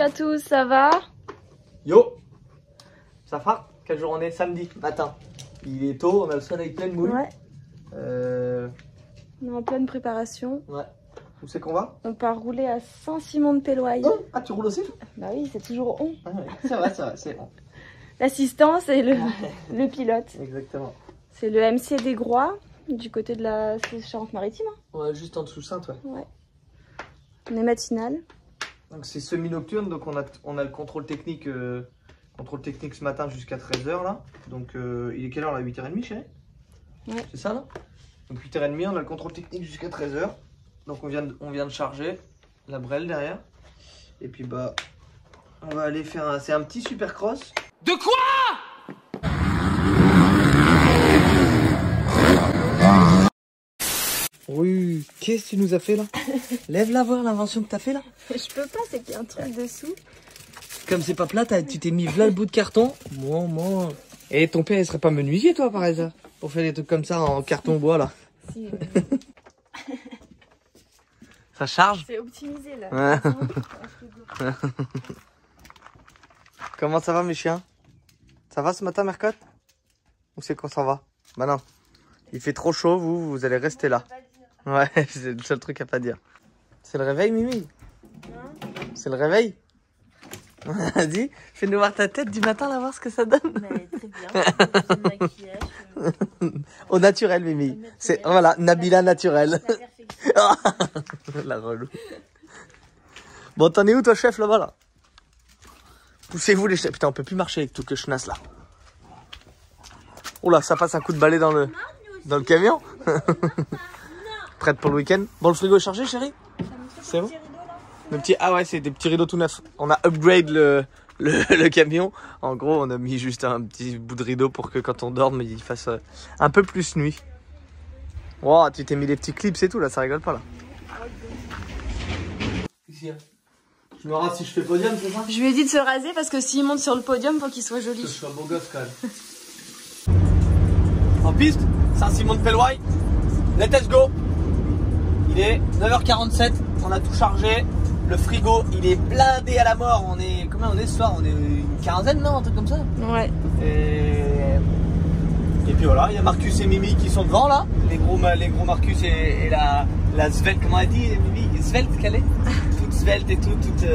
à tous, ça va? Yo, ça va? Quel jour on est? Samedi matin. Il est tôt, on a le soleil plein de boule. Ouais. On est en pleine préparation. Ouais. Où c'est qu'on va? On part rouler à Saint-Simon-de-Péloaille. Oh, ah, tu roules aussi? Bah oui, c'est toujours on. Ah, ouais. C'est vrai, c'est on. L'assistance et le pilote. Exactement. C'est le MC des Groix, du côté de la Charente-Maritime. Ouais, juste en dessous Sainte, ouais. Ouais. On est matinal. Donc c'est semi-nocturne, donc on a le contrôle technique ce matin jusqu'à 13h là. Donc il est quelle heure là? 8h30 chérie? Ouais. C'est ça là? Donc 8h30, on a le contrôle technique jusqu'à 13h. Donc on vient de charger la brelle derrière. Et puis bah on va aller faire c'est un petit supercross. De quoi? Oui, qu'est-ce que tu nous as fait là? Lève-la voir l'invention que t'as fait là. Je peux pas, c'est qu'il y a un truc dessous. Comme c'est pas plat, tu t'es mis là le bout de carton. Moi. Et ton père il serait pas menuisier toi par hasard? Pour faire des trucs comme ça en carton bois là. Si, Ça charge? c'est optimisé là. Ouais. Comment ça va mes chiens? Ça va ce matin Mercotte? Où c'est qu'on s'en va? Bah non. Il fait trop chaud, vous allez rester là. Ouais, c'est le seul truc à pas dire. C'est le réveil Mimi? C'est le réveil? Vas-y, fais-nous voir ta tête du matin là, voir ce que ça donne. Mais très bien, maquillage. Au naturel Mimi. C'est voilà, Nabila naturel. La relou. Bon, t'en es où toi chef là-bas là? Poussez-vous les chefs. Putain, on peut plus marcher avec tout que chenasse là. Oh là, ça passe un coup de balai dans le camion. Prête pour le week-end. Bon, le frigo est chargé chérie? C'est bon? Le petit, ah ouais, c'est des petits rideaux tout neufs. On a upgrade le camion. En gros, on a mis juste un petit bout de rideau pour que quand on dorme, il fasse un peu plus nuit. Wow, tu t'es mis des petits clips et tout là, ça rigole pas là. Ici, je me rase si je fais podium, c'est ça? Je lui ai dit de se raser parce que s'il monte sur le podium, faut qu'il soit joli. Que je sois beau gosse quand même. En piste, Saint-Simon-de-Péloaille. Let's go. Il est 9h47, on a tout chargé. Le frigo, il est blindé à la mort. On est combien on est ce soir? On est une quinzaine, non? Un truc comme ça. Ouais. Et puis voilà, il y a Marcus et Mimi qui sont devant là. Les gros Marcus et la svelte, comment elle dit Mimi? Svelte qu'elle est? Toute svelte et toute...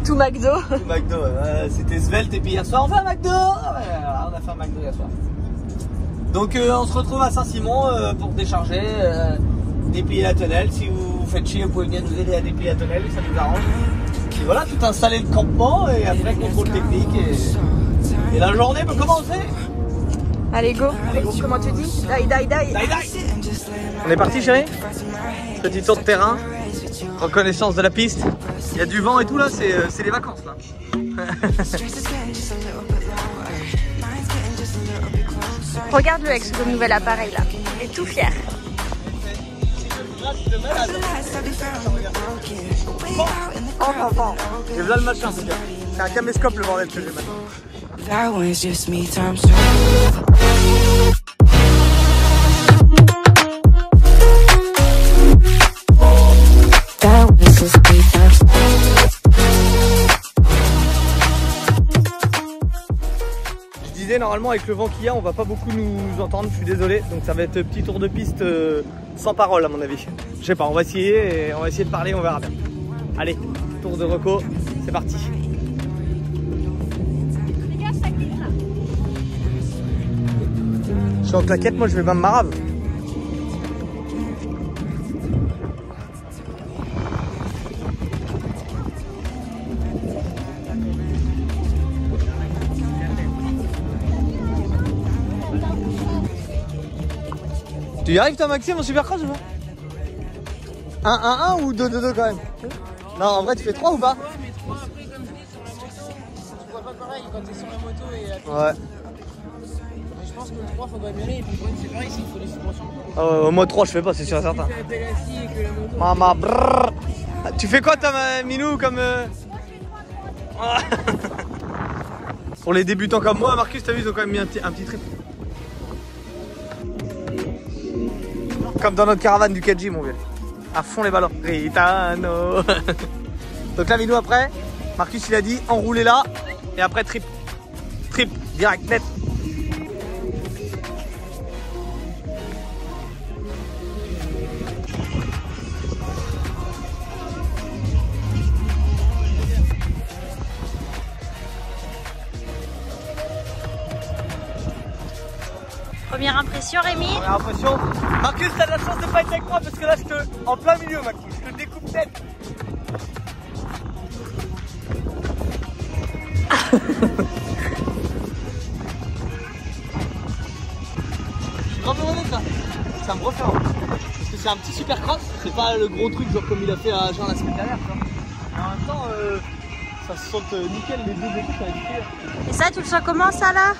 Tout McDo. Tout McDo, c'était svelte. Et puis hier soir on fait un McDo. Voilà, on a fait un McDo hier soir. Donc on se retrouve à Saint-Simon pour décharger, déplier la tonnelle. Si vous faites chier, vous pouvez bien nous aider à déplier la tonnelle, ça nous arrange. Et voilà, tout installer le campement et après contrôle technique et la journée peut commencer. Allez go. Comment tu dis? Die. On est parti chérie? Petit tour de terrain, reconnaissance de la piste. Il y a du vent et tout là, c'est les vacances là. Regarde-le avec ce nouvel appareil là. Il est tout fier. Et voilà le machin, c'est bien. C'est un caméscope le bordel que j'ai maintenant. Je disais normalement avec le vent qu'il y a, on va pas beaucoup nous entendre, je suis désolé. Donc ça va être petit tour de piste sans parole à mon avis. Je sais pas, on va essayer de parler, on verra bien. Allez, tour de reco, c'est parti. Je suis en claquette, moi je vais même marave. Tu y arrives toi Maxime en supercross ou pas? 1-1-1 ou 2-2-2 quand même? Non en vrai tu fais 3 ou pas? Tu vois pas pareil quand t'es sur la moto et ouais. Mais je pense que le 3 faudrait mieux aller et puis le c'est pareil s'il faut les suspensions. Au mode 3 je fais pas, c'est sûr et certain. Tu fais la pelle assis et que la moto... Maman brrr. Tu fais quoi toi Minou comme Pour les débutants comme moi, Marcus t'as vu ils ont quand même mis un petit trip. Comme dans notre caravane du KG mon vieux. À fond les ballons. Ritano. Donc là Minou après Marcus il a dit enrouler là et après trip. Trip, direct, net. Première impression, Rémi? Première impression. Marcus, t'as de la chance de pas être avec moi parce que là, je te. En plein milieu, Marcus. Je te découpe net. Je suis vraiment honnête là. Ça me refait. Parce que c'est un petit super cross. C'est pas le gros truc genre comme il a fait à Jean la semaine dernière. Mais en même temps, ça se sent nickel les deux équipes avec les. Et ça, tu le sens comment ça là?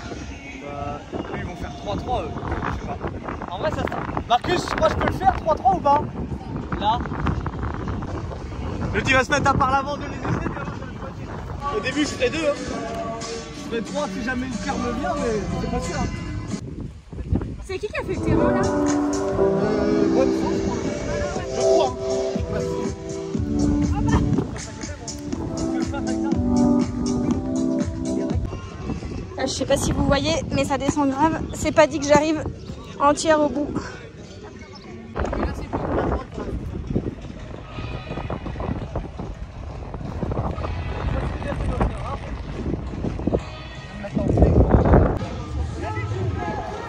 Bah, eux, ils vont faire 3-3, je sais pas. En vrai, ça se tient. Marcus, moi je peux le faire 3-3 ou pas? Là. Le petit va se mettre à part l'avant de les essais. Au début, je ferai 2. Hein. Je ferai 3 si jamais le cœur me vient, mais c'est pas sûr. Hein. C'est qui a fait le terrain là? Moi, je crois. Je sais pas si vous voyez, mais ça descend grave. C'est pas dit que j'arrive entière au bout.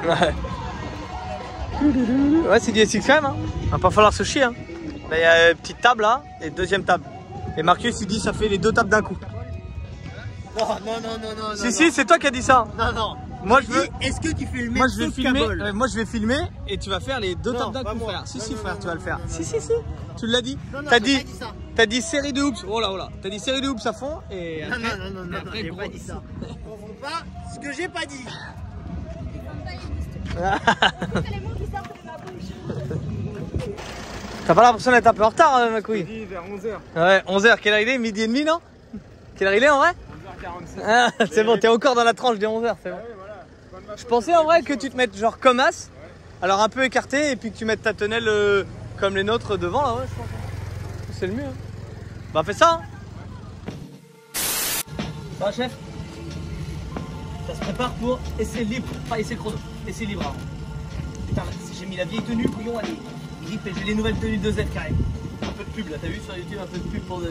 Ouais. Ouais, c'est du SX quand même. Hein. Va pas falloir se chier. Hein. Là, il y a une petite table là et deuxième table. Et Marcus, il dit ça fait les 2 tables d'un coup. Non, non, non, non, non. Si, si, c'est toi qui as dit ça. Non, non. Moi, je veux. Est-ce que tu fais le même Moi je vais filmer, Cabol moi je vais filmer et tu vas faire les 2 tables d'un coup, frère. Si, si, frère, tu vas le faire. Si, si, si. Tu l'as dit. T'as dit série de hoops. Oh là, oh là. T'as dit série de hoops à fond et. Non, non, non, non, j'ai pas dit ça. On voit pas ce que j'ai pas dit. T'as pas l'impression d'être un peu en retard, ma couille? Midi vers 11h. Ouais, 11h. Quelle heure il est? Midi et demi, non? Quelle heure il est en vrai? 11h46. Ah, c'est bon, t'es encore dans la tranche des 11h, c'est bon. Ouais, voilà. Je pensais en vrai que tu te mettes genre comme as, alors un peu écarté, et puis que tu mettes ta tonnelle comme les nôtres devant là, ouais, je pense. C'est le mieux. Hein. Bah, fais ça. Hein. Ça va, chef? Ça se prépare pour essai libre, pas essai chrono, essai libre. Hein. Putain, j'ai mis la vieille tenue, couillon, allez, grip, et j'ai les nouvelles tenues de Z carré. Un peu de pub là, t'as vu sur YouTube, un peu de pub pour Z.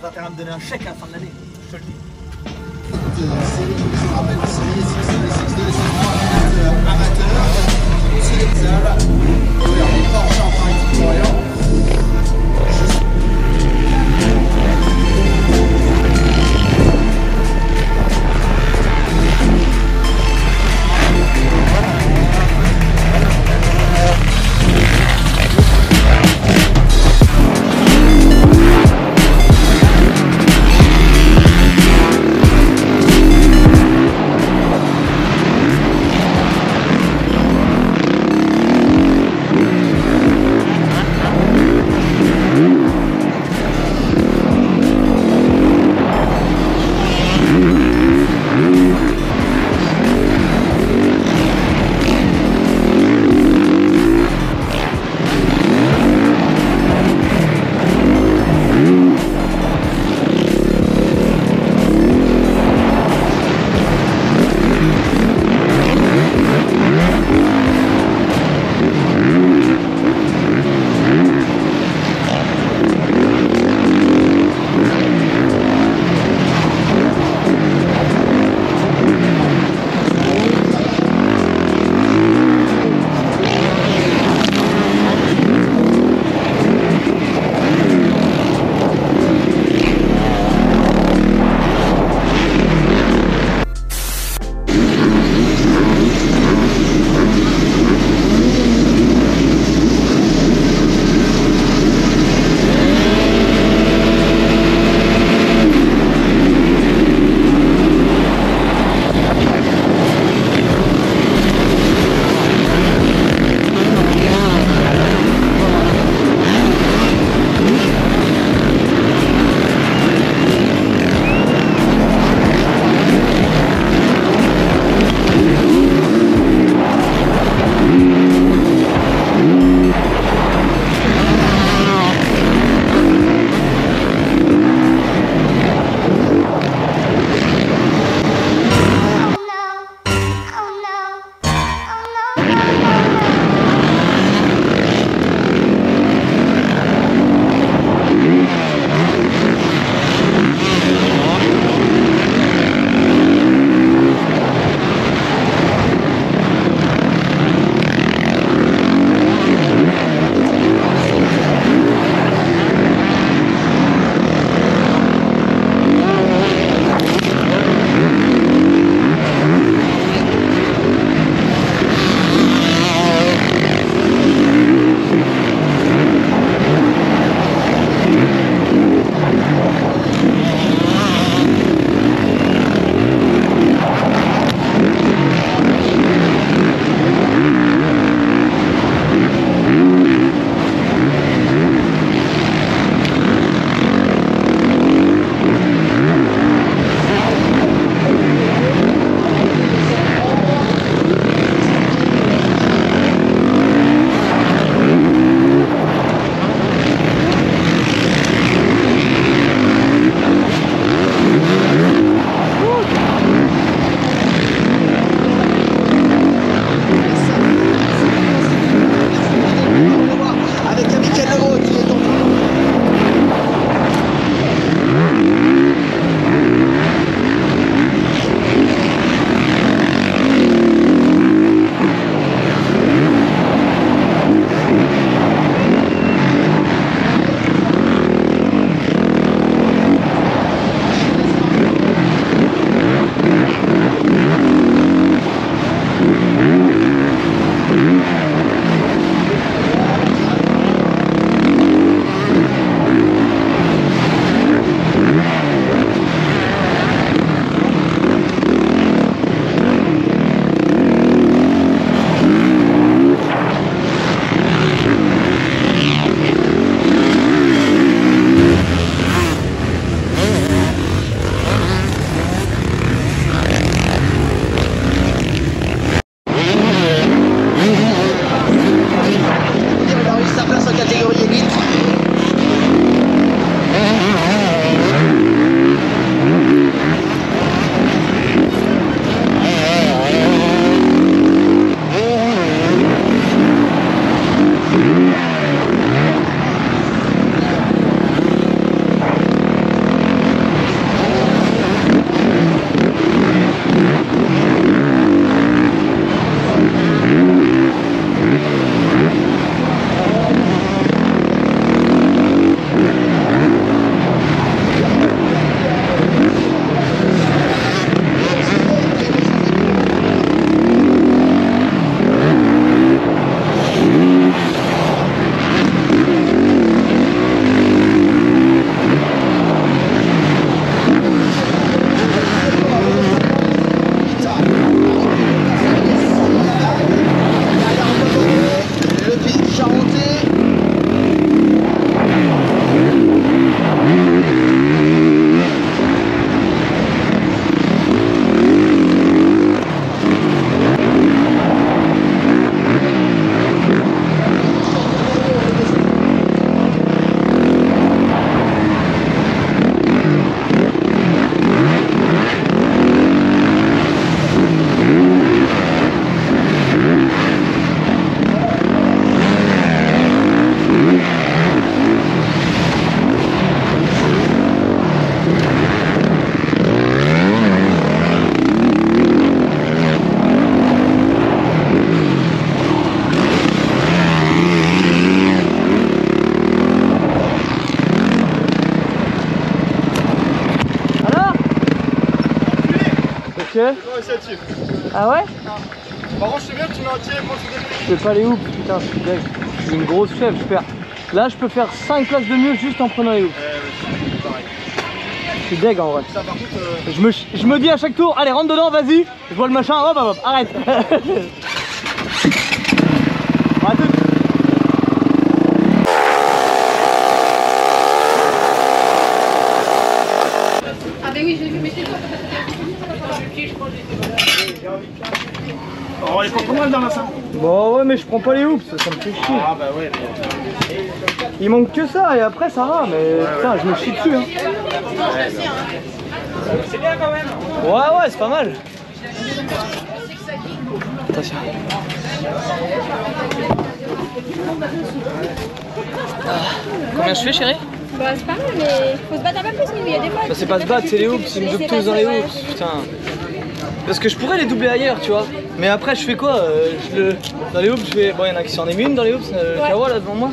Ça va me donner un chèque à la fin de l'année, je te le dis. initiative. Ah ouais? Par contre, je sais bien que tu mets un tiré quand tu démarres. Je fais pas les hoops, putain, je suis deg. Je suis une grosse chef, je perds. Là, je peux faire 5 places de mieux juste en prenant les hoops. Pareil. Je suis deg en vrai. Ça, par contre, Je me dis à chaque tour, allez, rentre dedans, vas-y. Je vois le machin, hop, hop, hop, arrête. Bon, à toutes. Ah ben oui, j'ai vu, mais c'est toi. on est pas trop mal dans la salle. Bon, ouais, mais je prends pas les hoops, ça me fait chier. Ah bah ouais. Il manque que ça et après ça va, mais putain, je me chie dessus. Hein. C'est bien quand même. Ouais, c'est pas mal. Attention. Combien je fais, chérie? Bah c'est pas mal, mais faut se battre un peu plus, mais il y a des fois. Bah, c'est pas se battre, c'est les hoops, ils me doublent tous dans les hoops, putain. Parce que je pourrais les doubler ailleurs, tu vois. Mais après, je fais quoi? Dans les hoops, je fais. Bon, il y en a qui s'en aiment une dans les hoops, Kawa là devant moi.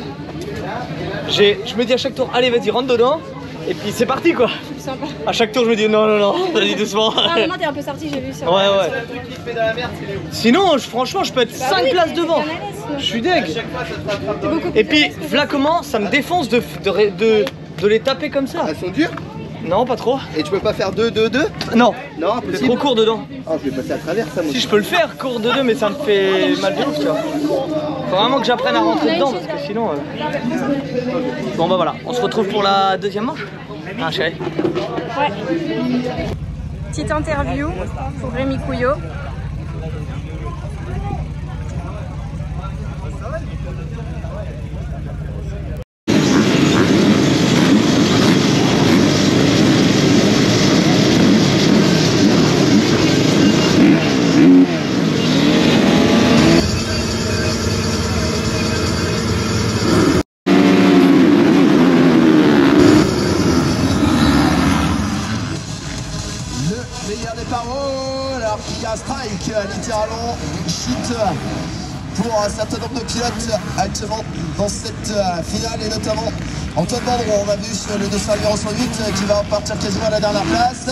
Je me dis à chaque tour, allez, vas-y, rentre dedans. Et puis c'est parti quoi. Sympa. À chaque tour, je me dis non, vas-y doucement. Ah, maintenant t'es un peu sorti, j'ai vu ça. Ouais. Sinon, franchement, je peux être 5 places devant. Je suis deg. Et puis, là comment ça me défonce de les taper comme ça. Elles sont dures? Non, pas trop. Et tu peux pas faire 2-2-2? Non, Non, c'est impossible. trop court dedans. Oh, je vais passer à travers ça, moi. Si je peux le faire, court de 2, mais ça me fait mal de ouf, tu vois. Faut vraiment que j'apprenne à rentrer dedans parce que sinon. Bon, bah voilà, on se retrouve pour la deuxième manche. Ah, chérie. Ouais. Petite interview pour Rémi Couillot. Meilleur des paroles, alors qu'il y a un strike, littéralement, une chute pour un certain nombre de pilotes actuellement dans cette finale et notamment Antoine Bandron, on a vu le 200 numéro 108 qui va repartir quasiment à la dernière place.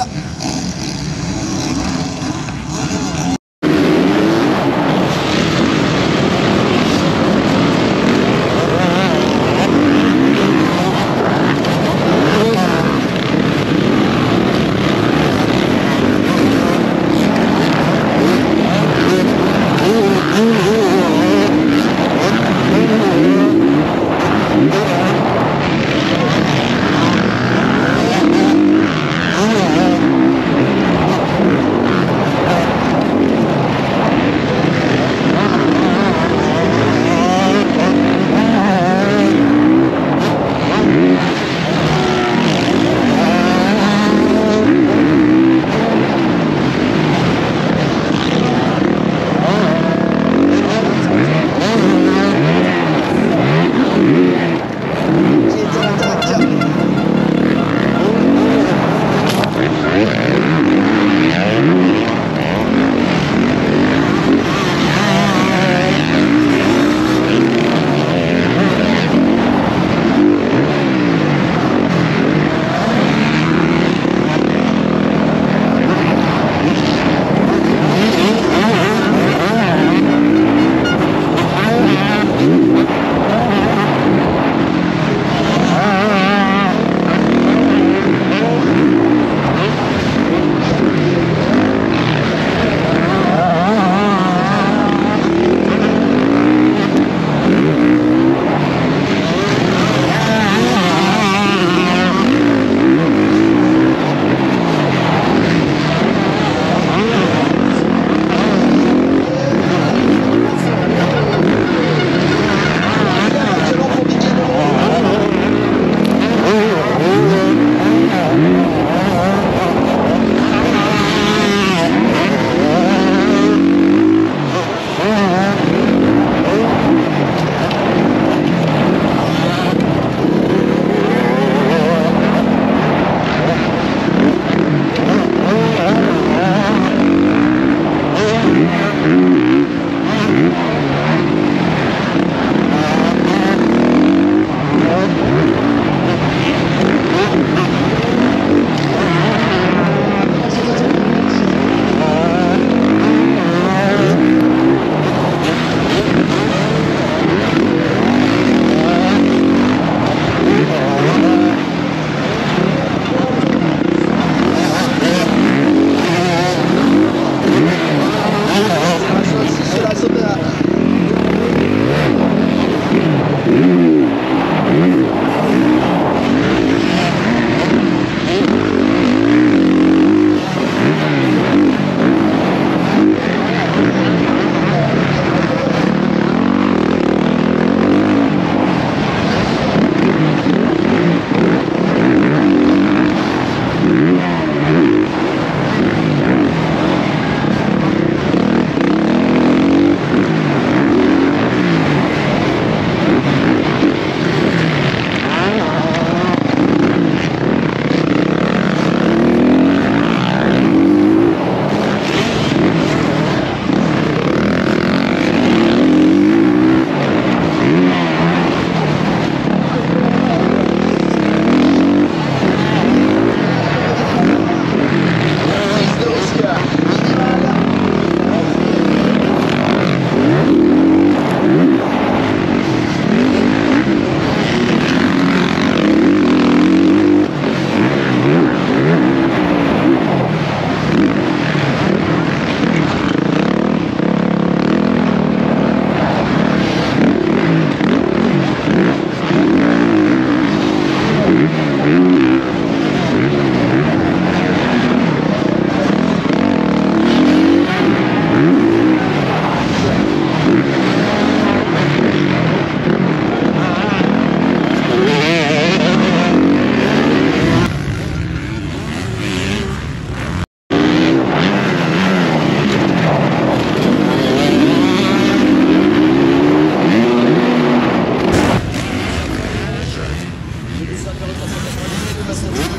passe la petite.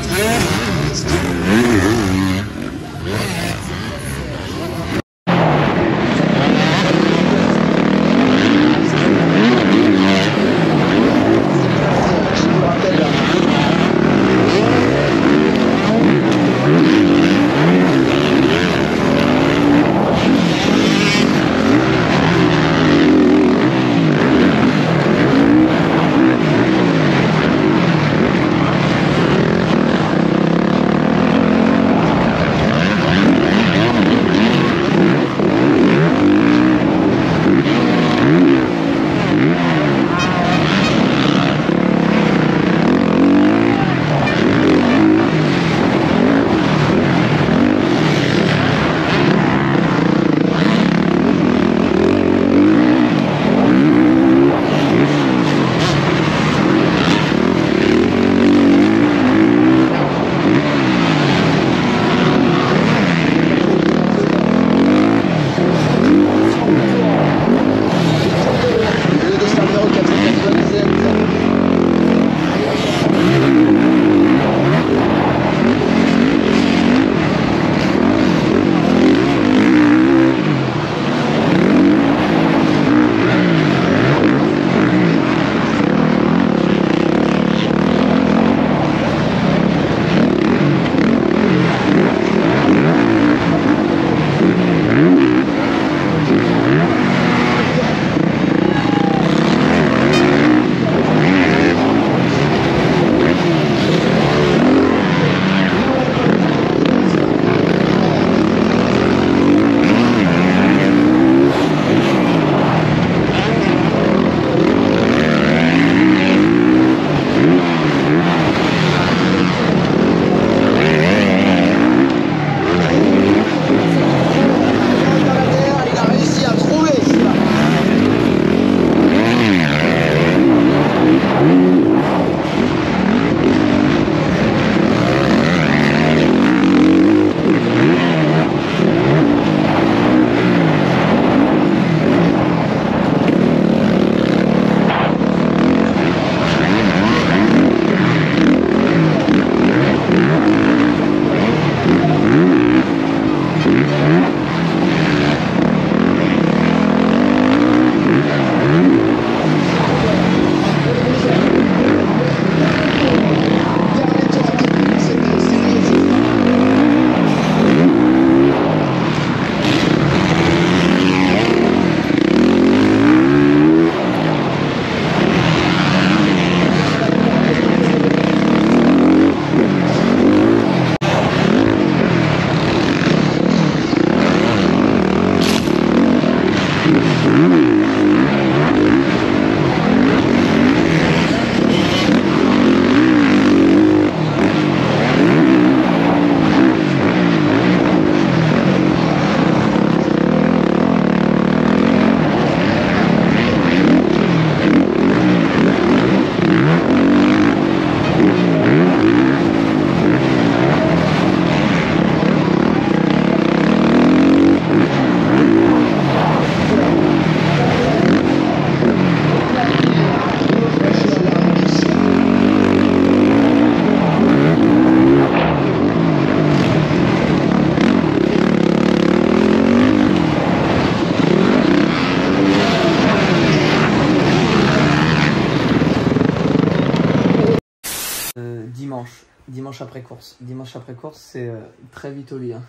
dimanche après course. Dimanche après course, c'est très vite au lit. Hein.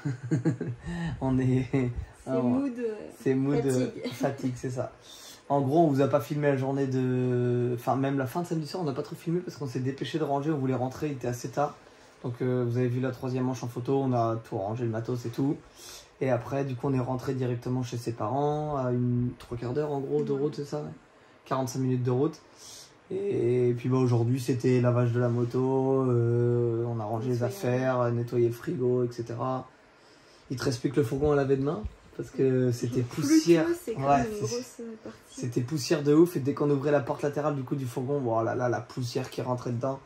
On est. C'est mood fatigue, c'est ça. En gros, on vous a pas filmé la journée de. Enfin, même la fin de samedi soir, on n'a pas trop filmé parce qu'on s'est dépêché de ranger. On voulait rentrer, il était assez tard. Donc, vous avez vu la troisième manche en photo. On a tout rangé, le matos et tout. Et après, du coup, on est rentré directement chez ses parents à une 3/4 d'heure en gros de route, c'est ça, ouais. 45 minutes de route. Et puis bah, aujourd'hui, c'était lavage de la moto. On a rangé les affaires, nettoyé le frigo, etc. Il te reste plus que le fourgon à laver demain. Parce que c'était poussière. Ouais, c'était poussière de ouf. Et dès qu'on ouvrait la porte latérale du coup du fourgon, voilà, là, la poussière qui rentrait dedans.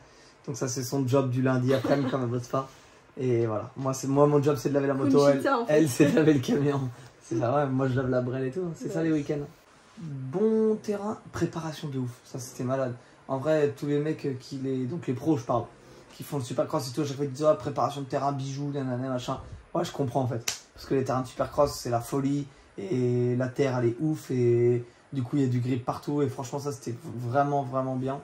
Donc ça, c'est son job du lundi après-midi quand elle bosse pas. Et voilà, moi mon job c'est de laver la moto, elle c'est de laver le camion. C'est ça, ouais, moi je lave la brêle et tout, c'est ça les week-ends. Bon terrain, préparation de ouf, ça c'était malade. En vrai, tous les mecs donc les pros je parle, qui font le supercross et tout, à chaque fois ils disent oh, préparation de terrain, bijoux, nanana, machin. Ouais, je comprends en fait. Parce que les terrains de supercross, c'est la folie. Et la terre, elle est ouf. Et du coup, il y a du grip partout. Et franchement, ça, c'était vraiment, vraiment bien.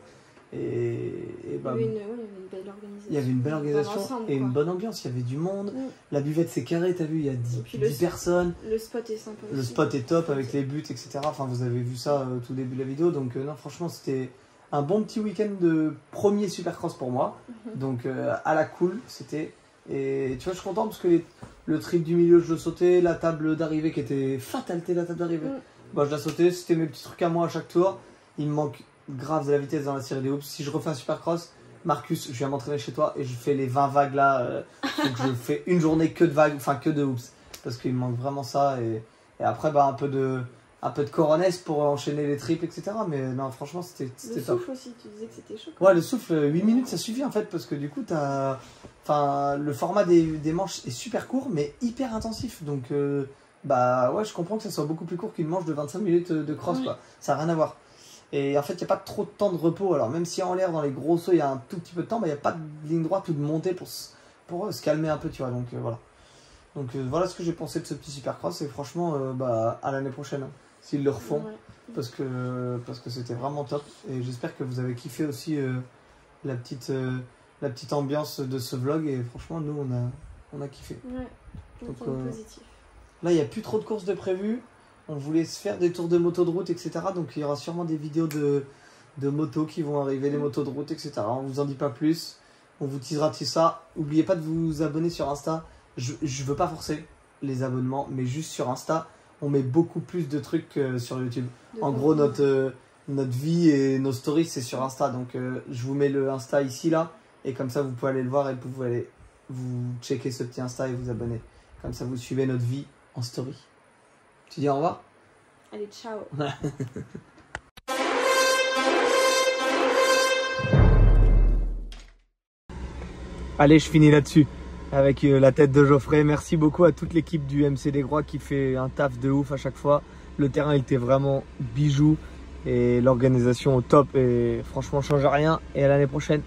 Et bah, il y avait une belle organisation et une bonne ambiance. Il y avait du monde. La buvette, c'est carré, t'as vu, il y a 10 personnes. Le spot est sympa. Le spot est top avec les buts, etc. Enfin, vous avez vu ça au tout début de la vidéo. Donc, non, franchement, c'était un bon petit week-end de premier supercross pour moi. Donc, à la cool, c'était. Et tu vois, je suis content parce que le trip du milieu, je le sautais. La table d'arrivée qui était fatalité, la table d'arrivée. Bah, je la sautais. C'était mes petits trucs à moi à chaque tour. Il me manque grave de la vitesse dans la série des hoops. Si je refais un supercross, Marcus, je viens m'entraîner chez toi et je fais les 20 vagues là. Donc je fais une journée que de vagues, enfin que de hoops. Parce qu'il me manque vraiment ça. Et après, bah, un peu de coronesse pour enchaîner les triples, etc. Mais non, franchement, c'était top. Le souffle aussi, tu disais que c'était chaud. Ouais, le souffle, 8 minutes, ça suffit en fait. Parce que du coup, le format des manches est super court, mais hyper intensif. Donc, bah ouais, je comprends que ça soit beaucoup plus court qu'une manche de 25 minutes de cross, quoi. Ça n'a rien à voir. Et en fait, il n'y a pas trop de temps de repos. Alors, même si en l'air, dans les gros sauts, il y a un tout petit peu de temps, il n'y a pas de ligne droite ou de montée pour se calmer un peu, tu vois. Donc, voilà. Donc, voilà ce que j'ai pensé de ce petit supercross. Et franchement, bah, à l'année prochaine, hein, s'ils le refont. Parce que c'était vraiment top. Et j'espère que vous avez kiffé aussi la petite ambiance de ce vlog. Et franchement, nous, on a kiffé. Ouais, donc, positif. Là, il n'y a plus trop de courses de prévues. On voulait se faire des tours de moto de route, etc. Donc il y aura sûrement des vidéos de motos qui vont arriver, les motos de route, etc. On vous en dit pas plus. On vous teasera tout ça. N'oubliez pas de vous abonner sur Insta. Je veux pas forcer les abonnements, mais juste sur Insta, on met beaucoup plus de trucs que sur YouTube. En gros, notre vie et nos stories, c'est sur Insta. Donc je vous mets le Insta ici, là. Et comme ça, vous pouvez aller le voir et vous pouvez aller vous checker ce petit Insta et vous abonner. Comme ça, vous suivez notre vie en story. Tu dis au revoir? Allez, ciao. Allez, je finis là-dessus avec la tête de Geoffrey. Merci beaucoup à toute l'équipe du MCD Groix qui fait un taf de ouf à chaque fois. Le terrain il était vraiment bijou et l'organisation au top. Et franchement, change rien. Et à l'année prochaine.